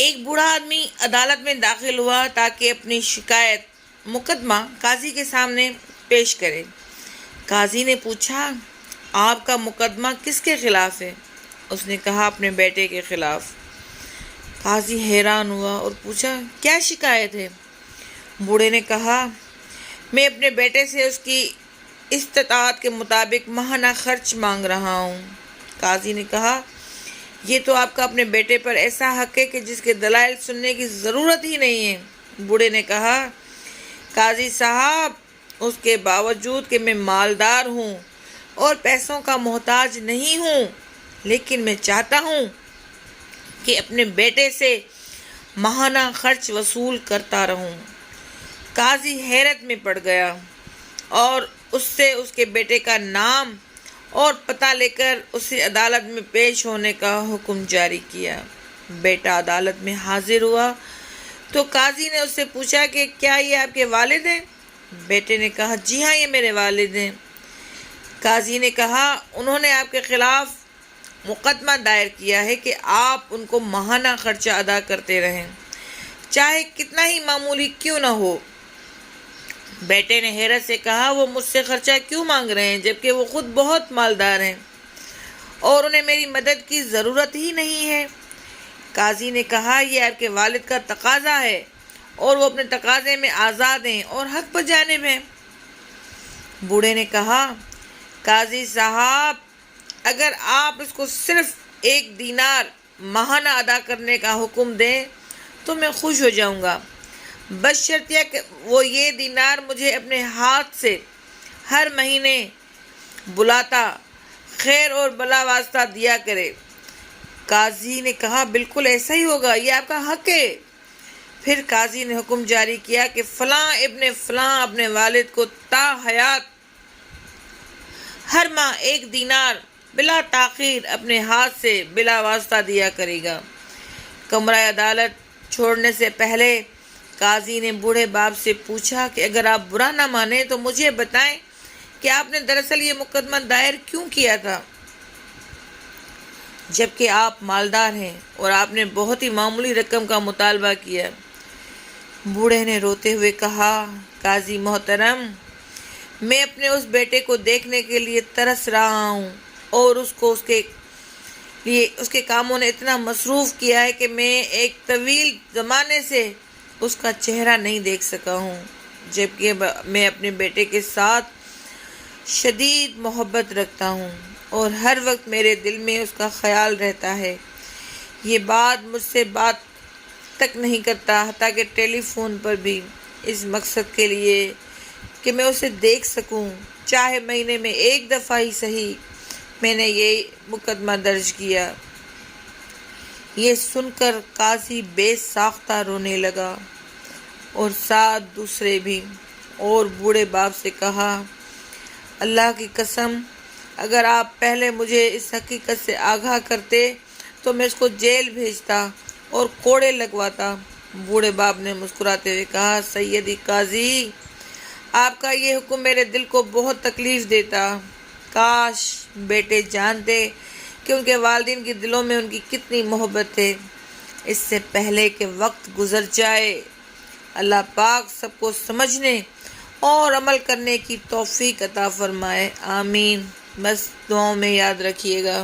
ایک بوڑھا آدمی عدالت میں داخل ہوا تاکہ اپنی شکایت مقدمہ قاضی کے سامنے پیش کرے۔ قاضی نے پوچھا، آپ کا مقدمہ کس کے خلاف ہے؟ اس نے کہا، اپنے بیٹے کے خلاف۔ قاضی حیران ہوا اور پوچھا، کیا شکایت ہے؟ بوڑھے نے کہا، میں اپنے بیٹے سے اس کی استطاعت کے مطابق ماہانہ خرچ مانگ رہا ہوں۔ قاضی نے کہا، یہ تو آپ کا اپنے بیٹے پر ایسا حق ہے کہ جس کے دلائل سننے کی ضرورت ہی نہیں ہے۔ بوڑھے نے کہا، قاضی صاحب، اس کے باوجود کہ میں مالدار ہوں اور پیسوں کا محتاج نہیں ہوں، لیکن میں چاہتا ہوں کہ اپنے بیٹے سے ماہانہ خرچ وصول کرتا رہوں۔ قاضی حیرت میں پڑ گیا اور اس سے اس کے بیٹے کا نام اور پتہ لے کر اسے عدالت میں پیش ہونے کا حکم جاری کیا۔ بیٹا عدالت میں حاضر ہوا تو قاضی نے اس سے پوچھا کہ کیا یہ آپ کے والد ہیں؟ بیٹے نے کہا، جی ہاں، یہ میرے والد ہیں۔ قاضی نے کہا، انہوں نے آپ کے خلاف مقدمہ دائر کیا ہے کہ آپ ان کو ماہانہ خرچہ ادا کرتے رہیں، چاہے کتنا ہی معمولی کیوں نہ ہو۔ بیٹے نے حیرت سے کہا، وہ مجھ سے خرچہ کیوں مانگ رہے ہیں جبکہ وہ خود بہت مالدار ہیں اور انہیں میری مدد کی ضرورت ہی نہیں ہے؟ قاضی نے کہا، یہ آپ کے والد کا تقاضا ہے اور وہ اپنے تقاضے میں آزاد ہیں اور حق بجانب ہیں۔ بوڑھے نے کہا، قاضی صاحب، اگر آپ اس کو صرف 1 دینار ماہانہ ادا کرنے کا حکم دیں تو میں خوش ہو جاؤں گا، بشرطیہ کہ وہ یہ دینار مجھے اپنے ہاتھ سے ہر مہینے بلاتا خیر اور بلا واسطہ دیا کرے۔ قاضی نے کہا، بالکل ایسا ہی ہوگا، یہ آپ کا حق ہے۔ پھر قاضی نے حکم جاری کیا کہ فلاں ابن فلاں اپنے والد کو تا حیات ہر ماہ 1 دینار بلا تاخیر اپنے ہاتھ سے بلا واسطہ دیا کرے گا۔ کمرہ عدالت چھوڑنے سے پہلے قاضی نے بوڑھے باپ سے پوچھا کہ اگر آپ برا نہ مانیں تو مجھے بتائیں کہ آپ نے دراصل یہ مقدمہ دائر کیوں کیا تھا، جبکہ آپ مالدار ہیں اور آپ نے بہت ہی معمولی رقم کا مطالبہ کیا۔ بوڑھے نے روتے ہوئے کہا، قاضی محترم، میں اپنے اس بیٹے کو دیکھنے کے لیے ترس رہا ہوں اور اس کے کاموں نے اتنا مصروف کیا ہے کہ میں ایک طویل زمانے سے اس کا چہرہ نہیں دیکھ سکا ہوں، جبکہ میں اپنے بیٹے کے ساتھ شدید محبت رکھتا ہوں اور ہر وقت میرے دل میں اس کا خیال رہتا ہے۔ یہ بات مجھ سے بات تک نہیں کرتا، حتیٰ کہ ٹیلی فون پر بھی، اس مقصد کے لیے کہ میں اسے دیکھ سکوں، چاہے مہینے میں 1 دفعہ ہی صحیح۔ میں نے یہ مقدمہ درج کیا۔ یہ سن کر قاضی بے ساختہ رونے لگا اور ساتھ دوسرے بھی، اور بوڑھے باپ سے کہا، اللہ کی قسم، اگر آپ پہلے مجھے اس حقیقت سے آگاہ کرتے تو میں اس کو جیل بھیجتا اور کوڑے لگواتا۔ بوڑھے باپ نے مسکراتے ہوئے کہا، سیدی قاضی، آپ کا یہ حکم میرے دل کو بہت تکلیف دیتا۔ کاش بیٹے جانتے کہ ان کے والدین کے دلوں میں ان کی کتنی محبت ہے۔ اس سے پہلے کہ وقت گزر جائے، اللہ پاک سب کو سمجھنے اور عمل کرنے کی توفیق عطا فرمائے، آمین۔ بس دعاؤں میں یاد رکھیے گا۔